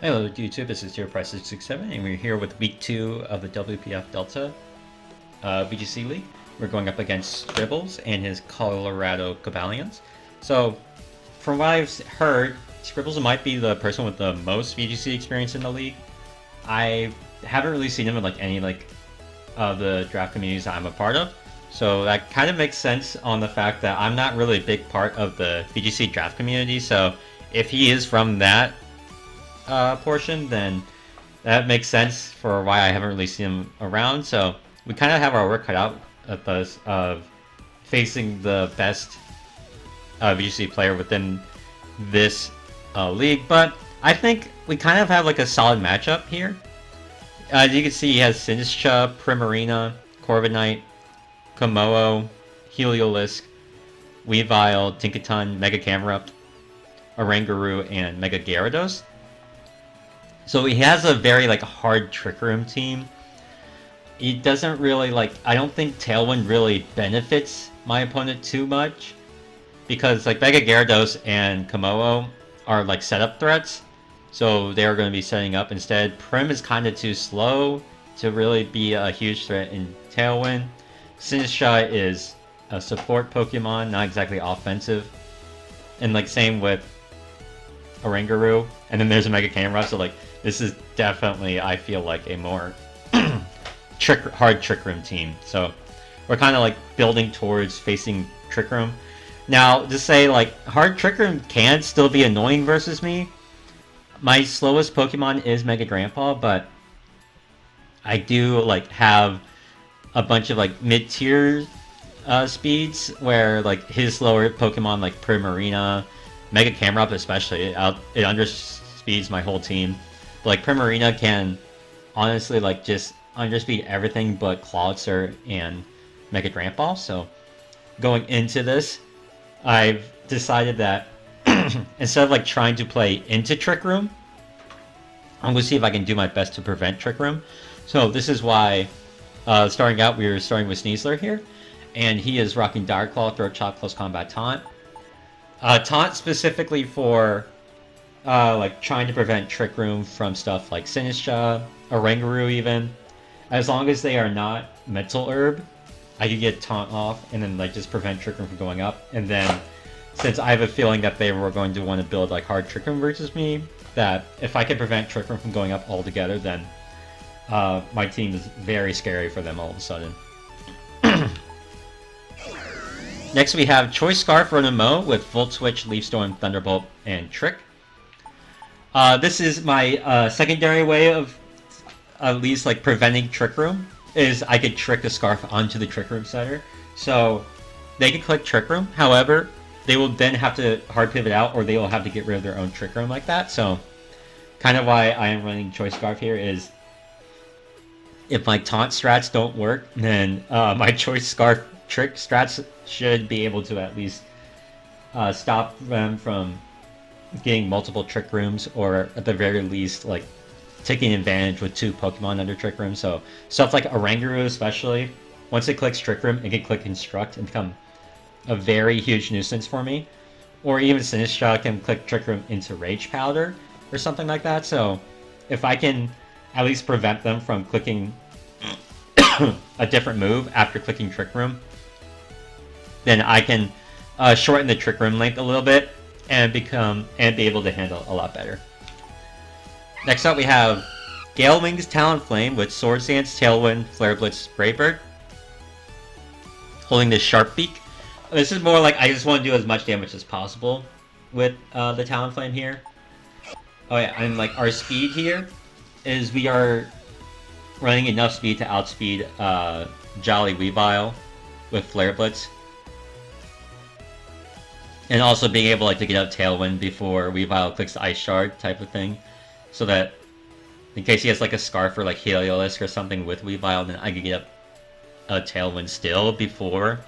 Hello YouTube, this is Price667 and we're here with week 2 of the WPF Delta VGC League. We're going up against Scribls and his Colorado Cabalions. So, from what I've heard, Scribbles might be the person with the most VGC experience in the league. I haven't really seen him in any of the draft communities that I'm a part of. So that kind of makes sense on the fact that I'm not really a big part of the VGC draft community, so if he is from that portion, then that makes sense for why I haven't really seen him around. So we kind of have our work cut out of us of facing the best VGC player within this league, but I think we kind of have a solid matchup here. As you can see, he has Sinistra, Primarina, Corviknight, Komodo, Heliolisk, Weavile, Tinkaton, Mega Camerupt, Oranguru, and Mega Gyarados. So he has a very hard Trick Room team. He doesn't really I don't think Tailwind really benefits my opponent too much, because Mega Gyarados and Komodo are setup threats, so they're going to be setting up instead. Prim is kind of too slow to really be a huge threat in Tailwind. Sinistra is a support Pokemon, not exactly offensive, and same with Oranguru. And then there's a Mega Camerupt, so this is definitely, I feel a more hard Trick Room team. So we're kind of building towards facing Trick Room. Now, to say hard Trick Room can still be annoying versus me. My slowest Pokemon is Mega Grandpa, but I do have a bunch of mid-tier speeds where his slower Pokemon Primarina, Mega Camerupt especially, it underspeeds my whole team. But Primarina can honestly just underspeed everything but Clawitzer and Mega Grandpa. So going into this, I've decided that instead of trying to play into Trick Room, I'm going to see if I can do my best to prevent Trick Room. So this is why starting out, we were starting with Sneasler here, and he is rocking Dire Claw, Throat Chop, Close Combat Taunt. Taunt specifically for trying to prevent Trick Room from stuff like Sinistra, Oranguru even. As long as they are not Mental Herb, I can get Taunt off and then just prevent Trick Room from going up. And then, since I have a feeling that they were going to want to build hard Trick Room versus me, that if I can prevent Trick Room from going up altogether, then my team is very scary for them all of a sudden. Next we have Choice Scarf Runamo with Volt Switch, Leaf Storm, Thunderbolt, and Trick. This is my secondary way of at least preventing Trick Room, is I could trick the Scarf onto the Trick Room setter. So they can click Trick Room, however, they will then have to hard pivot out, or they will have to get rid of their own Trick Room like that. So kind of why I am running Choice Scarf here is, if my taunt strats don't work, then my Choice Scarf trick strats should be able to at least stop them from getting multiple Trick Rooms, or at the very least taking advantage with 2 Pokemon under Trick Room. So stuff like Oranguru especially, once it clicks Trick Room, it can click Instruct and become a very huge nuisance for me. Or even Sinistra can click Trick Room into Rage Powder or something like that. So if I can at least prevent them from clicking a different move after clicking Trick Room, then I can shorten the Trick Room length a little bit and be able to handle a lot better. Next up we have Gale Wings Talonflame with Swords Dance, Tailwind, Flare Blitz, Brave Bird, holding this Sharp Beak. This is more I just want to do as much damage as possible with the Talonflame here. Oh yeah, and our speed here is we are running enough speed to outspeed Jolly Weavile with Flare Blitz. And also being able to get up Tailwind before Weavile clicks the Ice Shard type of thing. So that in case he has a Scarf or Heliolisk or something with Weavile, then I can get up a Tailwind still before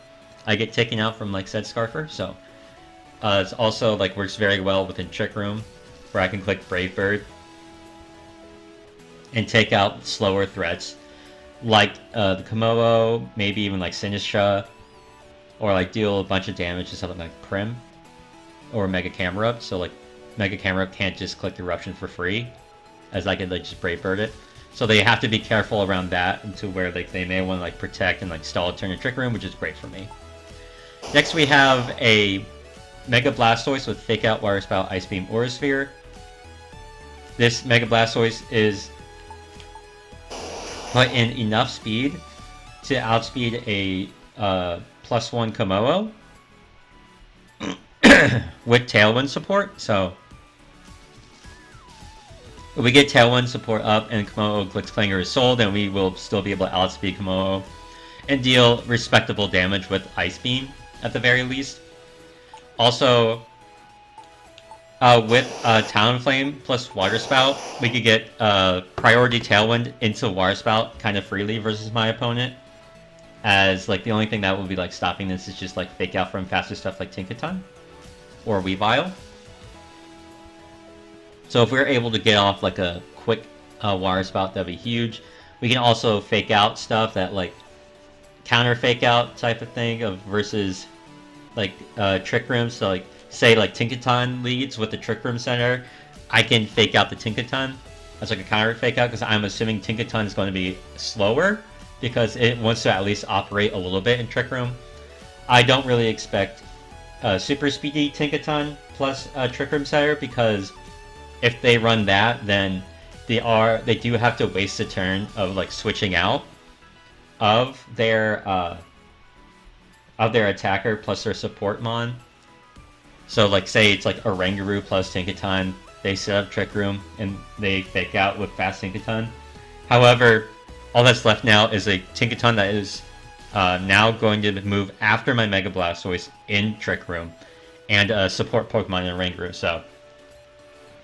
I get taken out from said Scarfer. So it's also works very well within Trick Room, where I can click Brave Bird and take out slower threats the Komodo, maybe even Sinistra, or deal a bunch of damage to something like Prim or Mega Camerupt. So Mega Camerupt can't just click Eruption for free as I could like just Brave Bird it. So they have to be careful around that to where like they may want to like protect and like stall a turn in Trick Room, which is great for me. Next we have a Mega Blastoise with Fake Out, Water Spout, Ice Beam, Aura Sphere. This Mega Blastoise is put in enough speed to outspeed a +1 Komodo with Tailwind support. So if we get Tailwind support up and Komodo Blitzclanger is sold, then we will still be able to outspeed Komodo and deal respectable damage with Ice Beam at the very least. Also, with Talonflame plus Water Spout, we could get priority Tailwind into Water Spout kind of freely versus my opponent. As like the only thing that will be like stopping this is just like Fake Out from faster stuff like Tinkaton or Weavile. So if we're able to get off like a quick Water Spout, that'd be huge. We can also Fake Out stuff that like counter Fake Out type of thing of versus like Trick Room. So like say like Tinkaton leads with the Trick Room center, I can Fake Out the Tinkaton as like a counter Fake Out because I'm assuming Tinkaton is going to be slower because it wants to at least operate a little bit in Trick Room. I don't really expect super speedy Tinkaton plus Trick Room center because if they run that, then they do have to waste a turn of like switching out of their attacker plus their support mon. So like say it's like Oranguru plus Tinkaton, they set up Trick Room and they Fake Out with fast Tinkaton. However, all that's left now is a Tinkaton that is now going to move after my Mega Blastoise in Trick Room and support Pokemon in Oranguru. So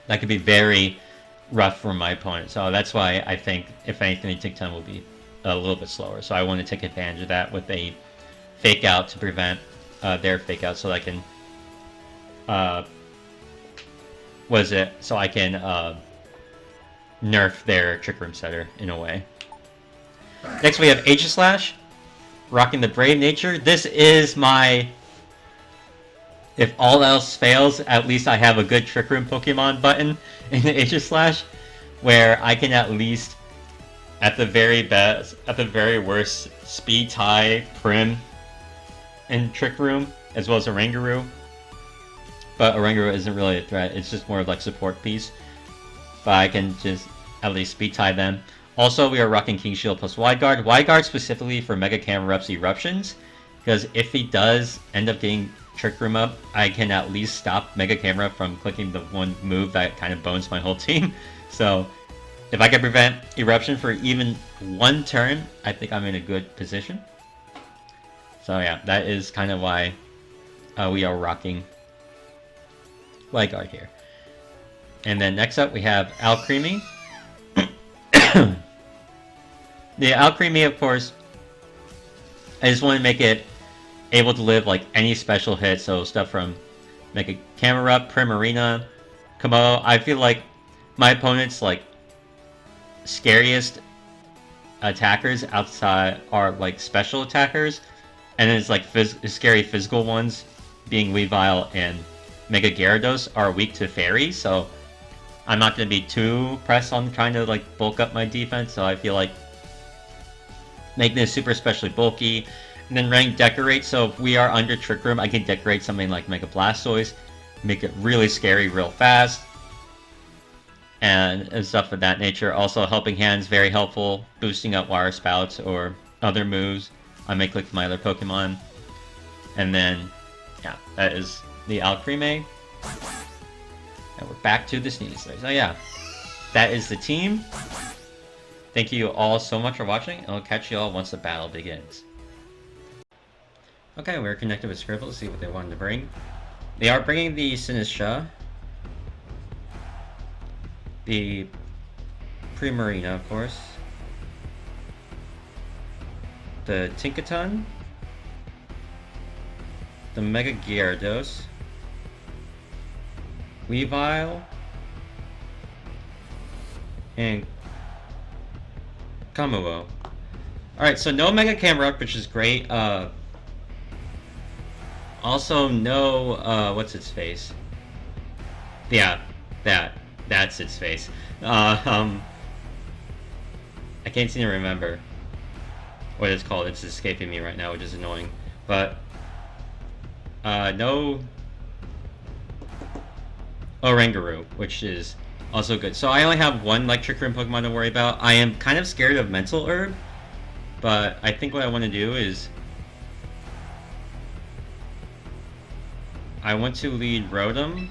that could be very rough for my opponent. So that's why I think if anything, Tinkaton will be a little bit slower. So I want to take advantage of that with a Fake Out to prevent their Fake Out, so I can so I can nerf their Trick Room setter in a way. Next we have Aegislash, rocking the Brave Nature. This is my, if all else fails, at least I have a good Trick Room Pokemon button in the Aegislash, where I can at least, at the very best, at the very worst, speed tie Prim in Trick Room, as well as Oranguru. But Oranguru isn't really a threat, it's just more of like support piece. But I can just at least speed tie them. Also, we are rocking King Shield plus Wide Guard. Wide Guard specifically for Mega Camerupt's Eruptions, because if he does end up getting Trick Room up, I can at least stop Mega Camerupt from clicking the one move that kind of bones my whole team. So if I can prevent Eruption for even one turn, I think I'm in a good position. So yeah, that is kind of why we are rocking Wide Guard here. And then next up we have Alcremie. The Alcremie, of course, I just want to make it able to live like any special hit, so stuff from Mega Camerupt, Primarina, Komodo. I feel like my opponent's like scariest attackers outside are like special attackers, and then it's like scary physical ones being Weavile and Mega Gyarados are weak to Fairy, so I'm not going to be too pressed on trying to like bulk up my defense, so I feel like making this super especially bulky. And then running Decorate, so if we are under Trick Room, I can decorate something like Mega Blastoise, make it really scary real fast, and stuff of that nature. Also, Helping Hand's very helpful, boosting up Water Spouts or other moves. I may click my other Pokemon. And then, yeah, that is the Alcremie. And we're back to the Sneasler. So yeah, that is the team. Thank you all so much for watching, and I'll catch you all once the battle begins. Okay, we're connected with Scribbles to see what they wanted to bring. They are bringing the Sinistra, the Primarina, of course, the Tinkaton, the Mega Gyarados, Weavile, and Komodo. Alright, so no Mega Camerupt, which is great. Also no, what's its face? Yeah, that. That's its face. I can't seem to remember what it's called. It's escaping me right now, which is annoying. But no Oranguru, which is also good. So I only have one like Trick Room Pokemon to worry about. I am kind of scared of Mental Herb, but I think what I want to do is I want to lead Rotom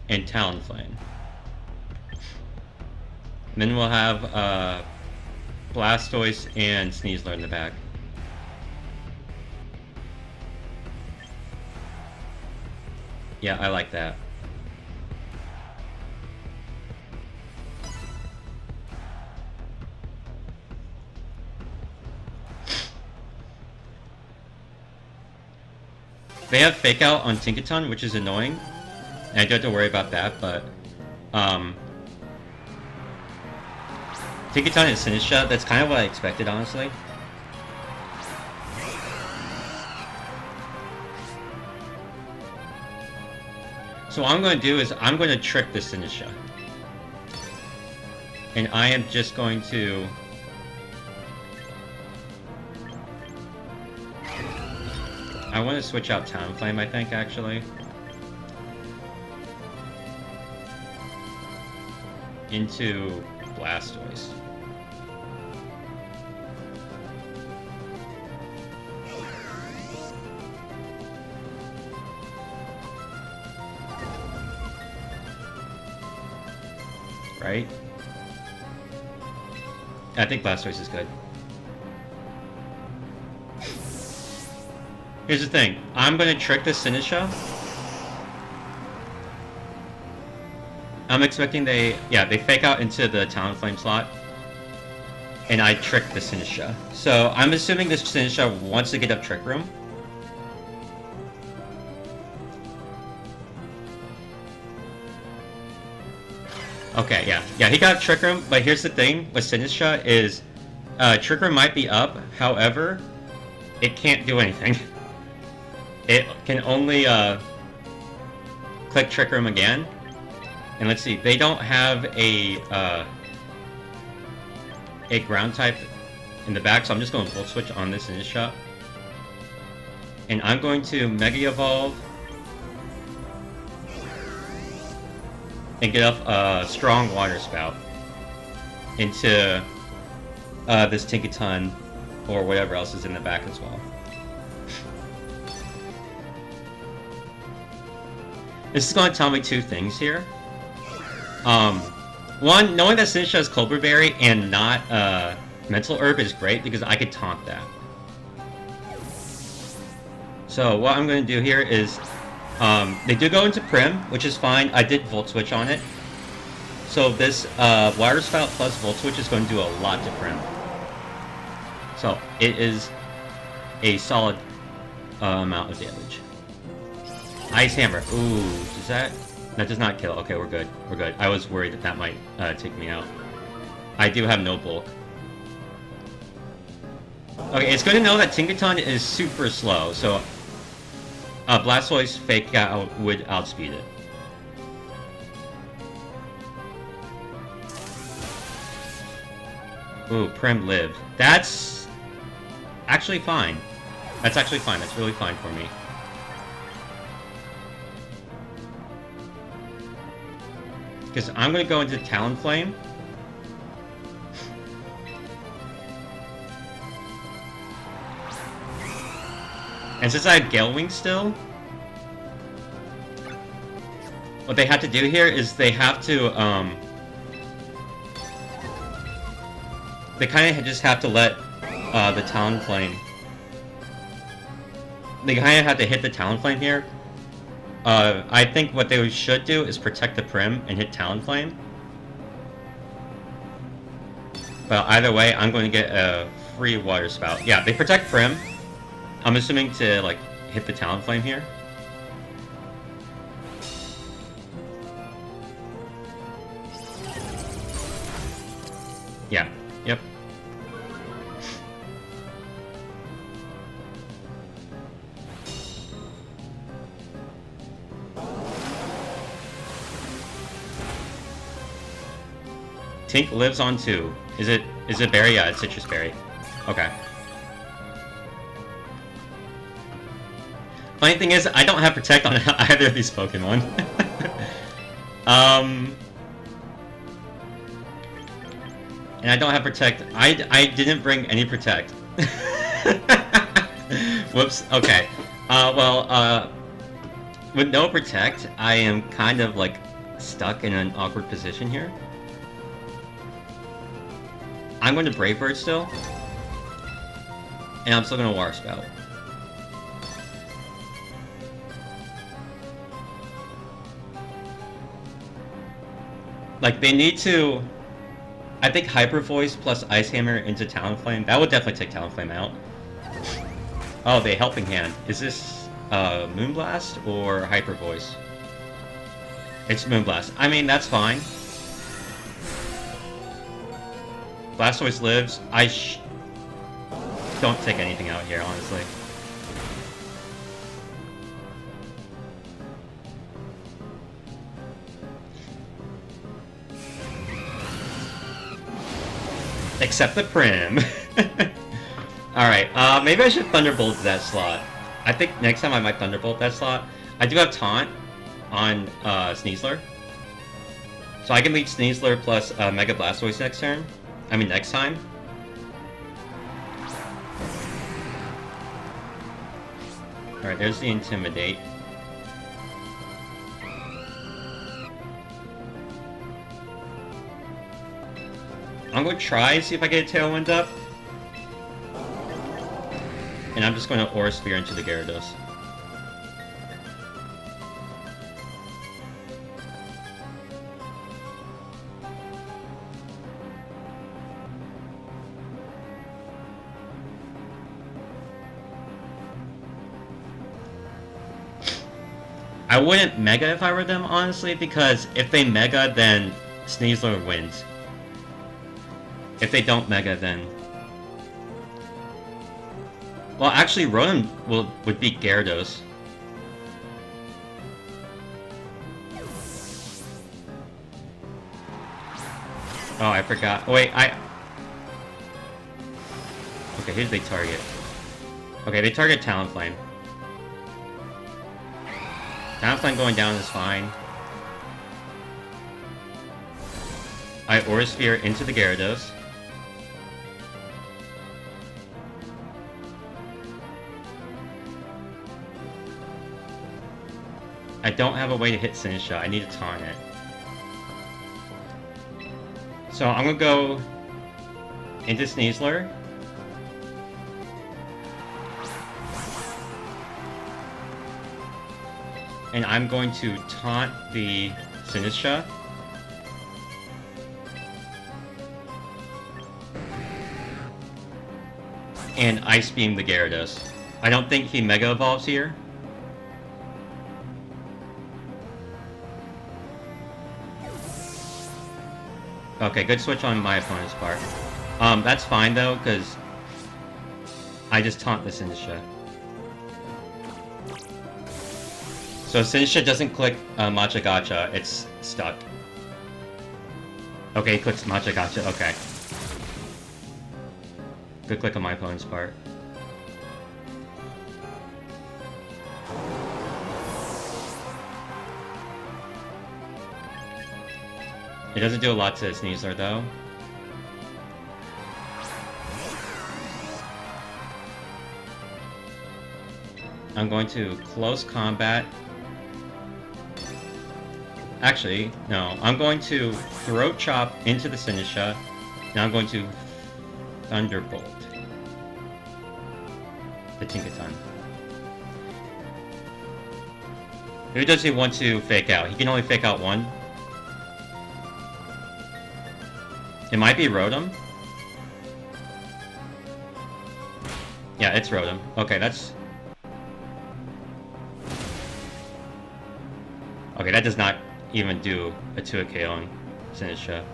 and Talonflame. And then we'll have Blastoise and Sneasler in the back. Yeah, I like that. They have Fake Out on Tinkaton, which is annoying. And I don't have to worry about that, but Tinkaton and Sinistra, that's kind of what I expected, honestly. So what I'm going to do is I'm going to trick the Sinistra. And I am just going to... I want to switch out Talonflame, I think, actually. Into Blastoise. Right? I think Blastoise is good. Here's the thing. I'm gonna trick the Sinistra. I'm expecting they fake out into the Talonflame slot. And I trick the Sinistra. So I'm assuming this Sinistra wants to get up Trick Room. Okay, yeah, he got Trick Room, but here's the thing with Sinistra is Trick Room might be up, however, it can't do anything. It can only click Trick Room again. And let's see, they don't have a ground type in the back, so I'm just going to Volt Switch on this Sinistra. And I'm going to Mega Evolve and get up a strong Water Spout into this Tinkaton or whatever else is in the back as well. This is going to tell me two things here. One, knowing that Sinistra has Cobra Berry and not Mental Herb is great because I could taunt that. So what I'm going to do here is they do go into Prim, which is fine. I did Volt Switch on it. So this Water Spout plus Volt Switch is going to do a lot to Prim. So it is a solid amount of damage. Ice Hammer. Ooh, does that... That does not kill. Okay, we're good. We're good. I was worried that that might take me out. I do have no bulk. Okay, it's good to know that Tinkaton is super slow, so Blastoise Fake Out would outspeed it. Ooh, Prim lived. That's actually fine. That's actually fine. That's really fine for me. Because I'm going to go into Talonflame. And since I have Gale Wing still, what they have to do here is they have to, they kind of just have to let the Talonflame, they kind of have to hit the Talonflame here. I think what they should do is protect the Prim and hit Talonflame. But either way, I'm going to get a free Water Spout. Yeah, they protect Prim. I'm assuming to, like, hit the Talonflame here. Yeah, yep. Tink lives on 2. Is it berry? Yeah, it's citrus berry. Okay. Funny thing is, I don't have Protect on either of these Pokemon. And I don't have Protect. I didn't bring any Protect. Whoops. Okay. With no Protect, I am kind of like stuck in an awkward position here. I'm going to Brave Bird still. And I'm still going to Water Spout. Like, they need to... I think Hyper Voice plus Ice Hammer into Talonflame. That would definitely take Talonflame out. Oh, the Helping Hand. Is this Moonblast or Hyper Voice? It's Moonblast. I mean, that's fine. Blastoise lives. Don't take anything out here, honestly. Except the Prim. Alright, maybe I should Thunderbolt that slot. I think next time I might Thunderbolt that slot. I do have Taunt on Sneasler. So I can beat Sneasler plus Mega Blastoise next turn. I mean next time. Alright, there's the Intimidate. I'm going to try and see if I get a Tailwind up. And I'm just going to Aura Sphere into the Gyarados. I wouldn't Mega if I were them, honestly, because if they Mega, then Sneasler wins. If they don't Mega, then... Well, actually, Rotom would beat Gyarados. Oh, I forgot. Oh, wait, Okay, who did they target? Okay, they target Talonflame. Talonflame going down is fine. I Aura Sphere into the Gyarados. I don't have a way to hit Sinistcha. Shot. I need to taunt it. So I'm gonna go into Sneasler. And I'm going to taunt the Sinistcha. And Ice Beam the Gyarados. I don't think he Mega Evolves here. Okay, good switch on my opponent's part. That's fine though, because I just taunt the Sinistcha. So Sinistcha doesn't click Matcha Gotcha, it's stuck. Okay, he clicks Matcha Gotcha, okay. Good click on my opponent's part. It doesn't do a lot to Sneasler though. I'm going to close combat. Actually, no. I'm going to Throat Chop into the Sinistcha. Now I'm going to Thunderbolt the Tinkaton. Who does he want to fake out? He can only fake out one. It might be Rotom. Yeah, it's Rotom. Okay, that's... Okay, that does not even do a 2-KO on Sinistcha.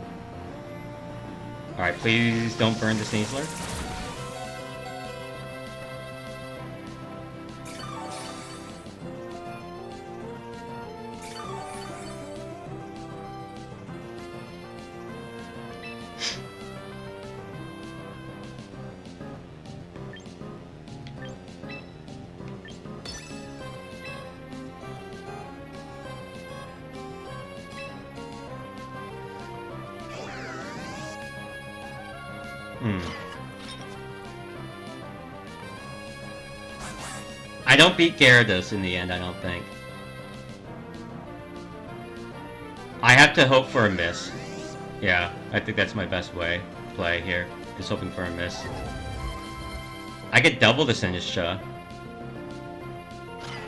Alright, please don't burn the Sneasler. I don't beat Gyarados in the end, I don't think. I have to hope for a miss. Yeah, I think that's my best way to play here. Just hoping for a miss. I could double the Sinistcha,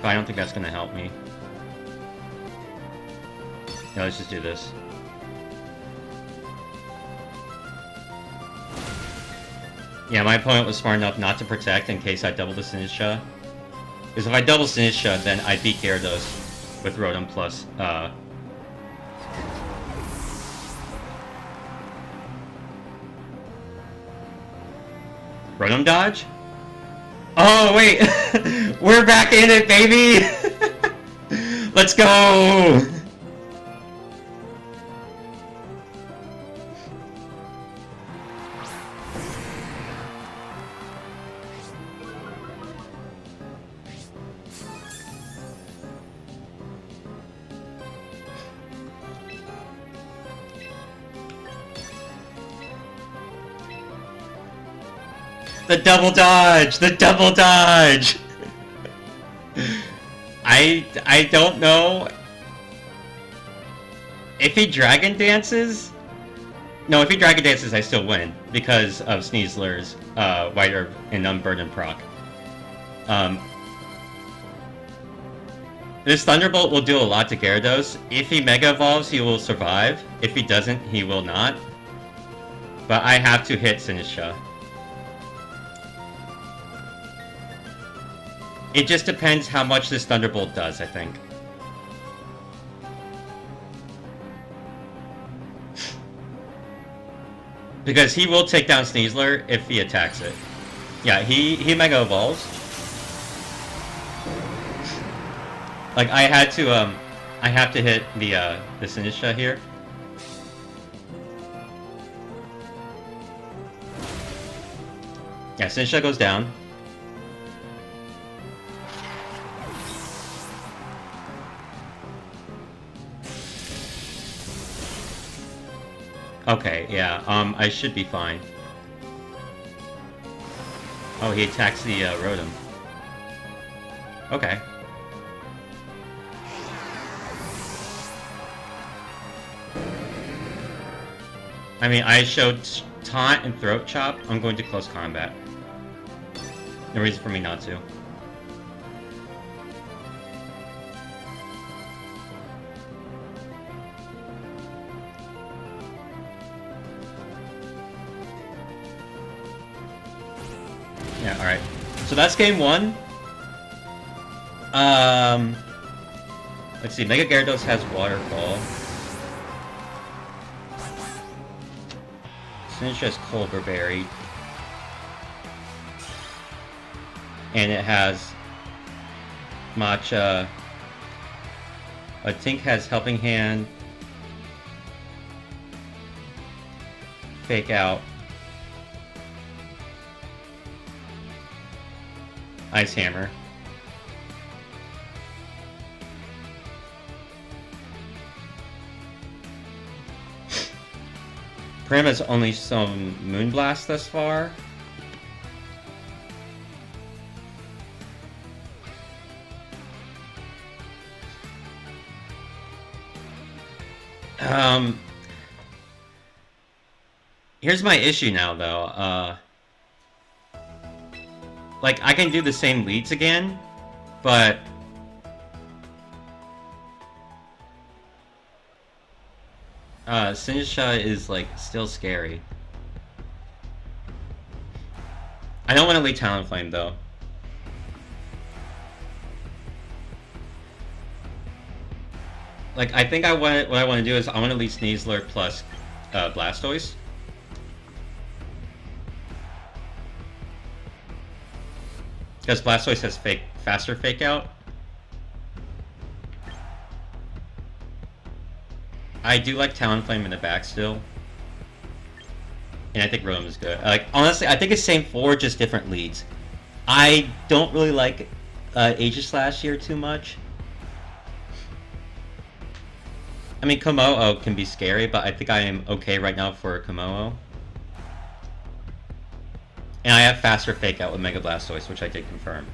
but I don't think that's gonna help me. No, let's just do this. Yeah, my opponent was smart enough not to protect in case I double the Sinistcha. Because if I double Sinistcha, then I beat Gyarados with Rotom plus, Rotom dodge? Oh, wait! We're back in it, baby! Let's go! The double dodge! The double dodge! I don't know if he Dragon Dances. No, if he Dragon Dances, I still win because of Sneasler's White Herb and Unburdened proc. This Thunderbolt will do a lot to Gyarados. If he Mega Evolves, he will survive. If he doesn't, he will not. But I have to hit Sinistcha. It just depends how much this Thunderbolt does, I think. Because he will take down Sneasler if he attacks it. Yeah, he Mega Evolves. Like, I have to hit the Sinistcha here. Yeah, Sinistcha goes down. Okay, yeah, I should be fine. Oh, he attacks the, Rotom. Okay. I mean, I showed Taunt and Throat Chop. I'm going to close combat. No reason for me not to. Yeah, alright. So that's game one. Let's see, Mega Gyarados has Waterfall. Sinistcha has Culver Berry. And it has Matcha. I think has Helping Hand. Fake Out. Ice Hammer. Prim has only some Moonblast thus far. Here's my issue now, though. Like, I can do the same leads again, but... Sinistcha is, like, still scary. I don't want to lead Talonflame, though. Like, I think what I want to do is I want to lead Sneasler plus Blastoise. Because Blastoise has faster Fake Out. I do like Talonflame in the back still. And I think Rotom is good. Like, honestly, I think it's same 4, just different leads. I don't really like Aegislash here too much. I mean, Komodo can be scary, but I think I am okay right now for Komodo. And I have faster fake out with Mega Blastoise, which I did confirm.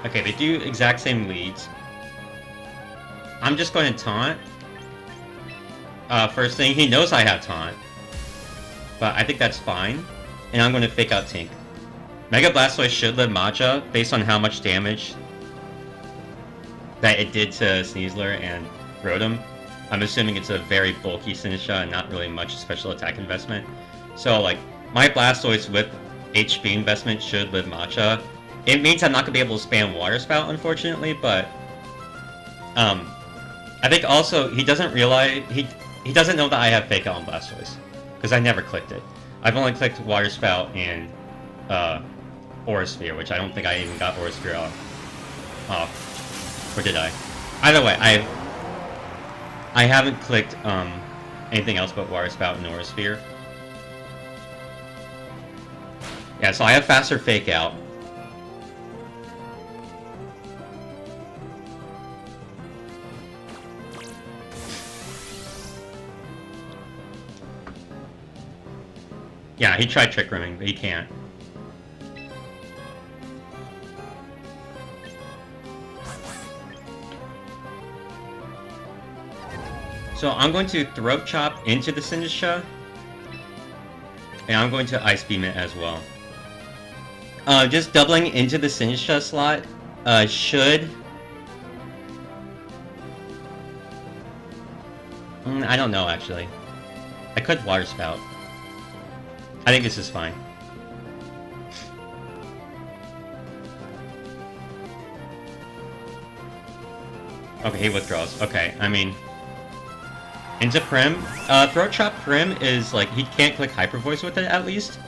Okay, they do exact same leads. I'm just going to taunt. First thing, he knows I have taunt. But I think that's fine. And I'm going to fake out Tink. Mega Blastoise should live Matcha based on how much damage that it did to Sneasler and Rotom. I'm assuming it's a very bulky Sinistcha and not really much special attack investment. So, like, my Blastoise with HP investment should live Matcha. It means I'm not going to be able to spam Water Spout, unfortunately, but... I think also, he doesn't realize... He doesn't know that I have Fake Out on Blastoise. Because I never clicked it. I've only clicked Water Spout and... Aura Sphere, which I don't think I even got Aura Sphere off. Or did I? Either way, I haven't clicked, anything else but Water Spout and Aura Sphere. Yeah, so I have faster Fake Out. Yeah, he tried Trick Rooming, but he can't. So I'm going to Throat Chop into the Sinistcha, and I'm going to Ice Beam it as well. Just doubling into the Sinistcha slot should... I don't know, actually. I could Water Spout. I think this is fine. Okay, he withdraws. Okay, I mean... Into Prim. Throat Chop Prim is, like, he can't click Hyper Voice with it, at least.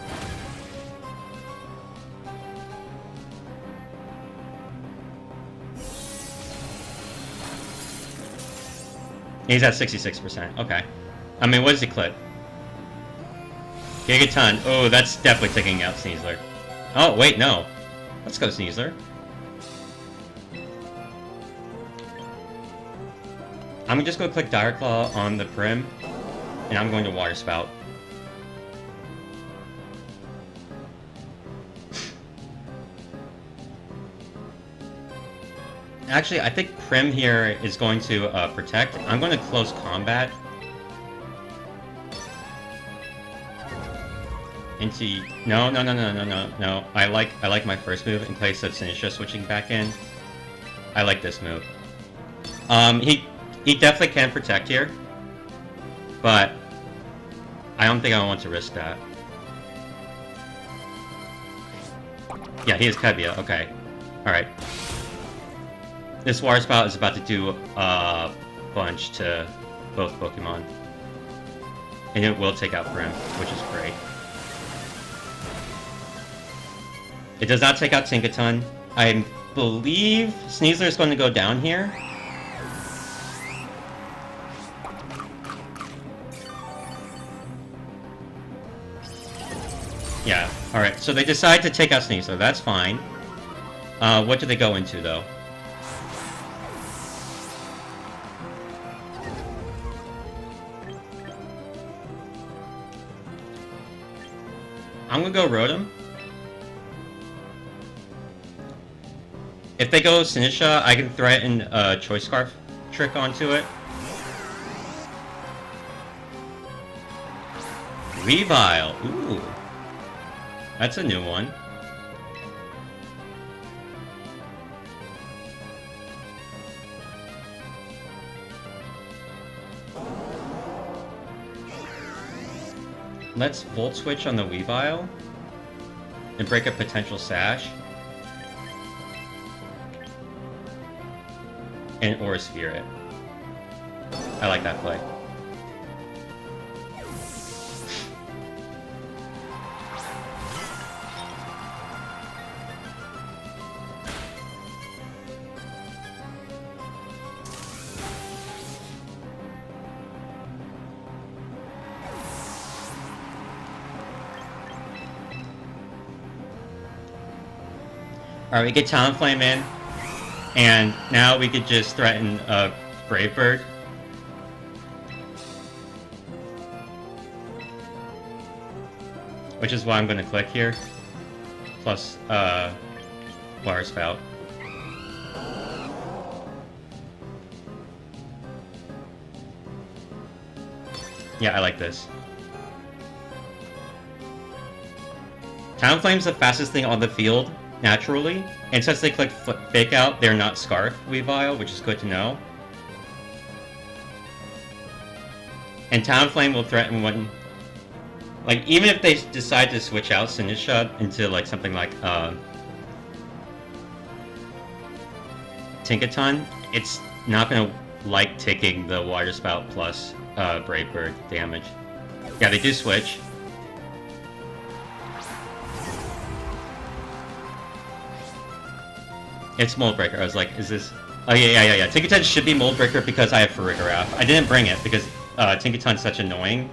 He's at 66%. Okay. I mean, what does he click? Gigaton. Oh, that's definitely taking out Sneasler. Oh, wait, no. Let's go, Sneasler. I'm just going to click Dire Claw on the Prim, and I'm going to Water Spout. Actually, I think Prim here is going to protect. I'm going to close combat. Into no. I like my first move in place of Sinistcha switching back in. I like this move. He definitely can protect here, but I don't think I want to risk that. Yeah, he has Kevia. Okay, all right. This Water Spout is about to do a bunch to both Pokemon, and it will take out Prim, which is great. It does not take out Tinkaton. I believe Sneasler is going to go down here. Yeah, alright. So they decide to take out Sneasler. That's fine. What do they go into, though? I'm gonna go Rotom. If they go Sinistcha, I can threaten a Choice Scarf trick onto it. Weavile! Ooh. That's a new one. Let's Volt Switch on the Weavile and break a potential Sash. And Aura Sphere it. I like that play. Alright, we get Talonflame in, and now we could just threaten Brave Bird. Which is why I'm going to click here. Plus, Water Spout. Yeah, I like this. Talonflame's the fastest thing on the field, naturally. And since they click Fake Out, they're not Scarf Weavile, which is good to know. And Talonflame will threaten when... Like, even if they decide to switch out Sinistcha into, like, something like, Tinkaton, it's not gonna like taking the Water Spout plus, Brave Bird damage. Yeah, they do switch. It's Mold Breaker. I was like, is this... Oh, yeah. Tinkaton should be Mold Breaker because I have Farigiraf. I didn't bring it because, Tinkaton's such annoying.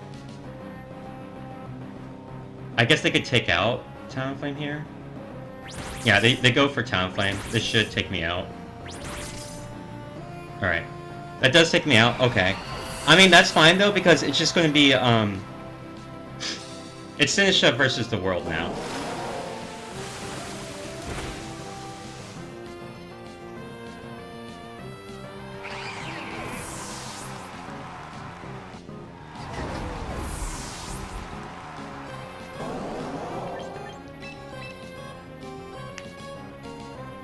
I guess they could take out Talonflame here. Yeah, they go for Talonflame. This should take me out. Alright. That does take me out. Okay. I mean, that's fine, though, because it's just going to be, It's Sinistcha versus the world now.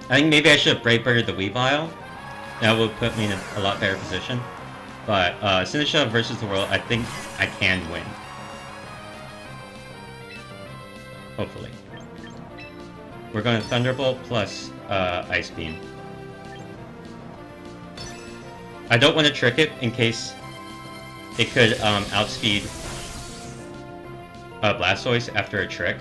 I think maybe I should have Brave Birded the Weavile. That would put me in a lot better position. But, Sinistcha versus the world, I think I can win. Hopefully. We're going to Thunderbolt plus, Ice Beam. I don't want to trick it in case it could, outspeed, Blastoise after a trick.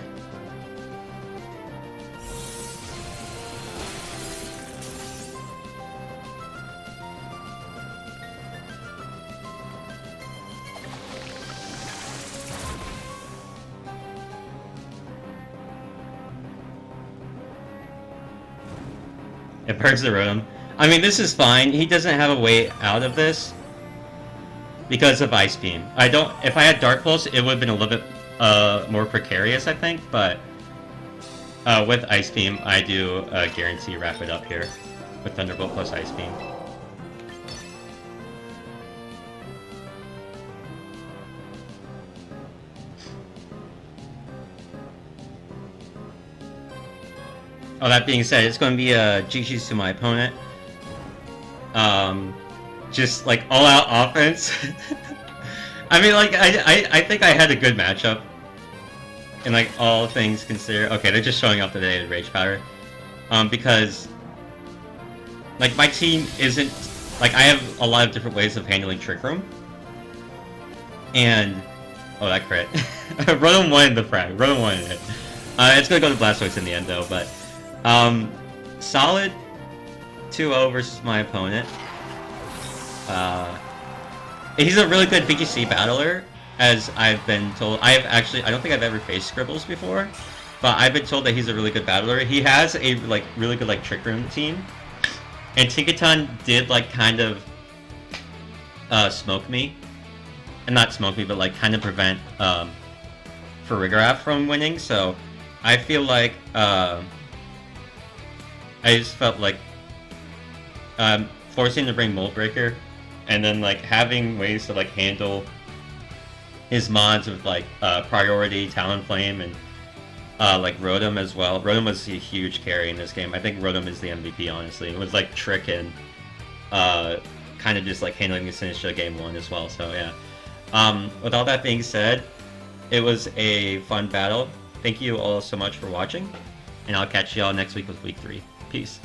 It burns the Rotom. I mean, this is fine. He doesn't have a way out of this because of Ice Beam. If I had Dark Pulse, it would have been a little bit more precarious, I think. But with Ice Beam, I do guarantee wrap it up here with Thunderbolt plus Ice Beam. Oh, that being said, it's going to be a GG's to my opponent. Just like all-out offense. I mean, like I think I had a good matchup. And like all things considered, okay, they're just showing off the day of Rage Powder. Because like my team isn't like I have a lot of different ways of handling Trick Room. And oh, that crit. Rotom won the frag. Rotom won it. It's gonna go to Blastoise in the end though, but. Solid 2-0 versus my opponent. He's a really good VGC battler, as I've been told. I don't think I've ever faced Scribbles before, but I've been told that he's a really good battler. He has a like really good like Trick Room team, and Tinkaton did like kind of smoke me, and not smoke me, but like kind of prevent Farigiraf from winning. So I feel like I just felt like forcing him to bring Mold Breaker, and then like having ways to like handle his mods with like Priority, Talonflame, and like Rotom as well. Rotom was a huge carry in this game. I think Rotom is the MVP, honestly. It was like Trick and kind of just like handling the Sinistcha game 1 as well. So yeah. With all that being said, it was a fun battle. Thank you all so much for watching, and I'll catch y'all next week with Week 3. Peace.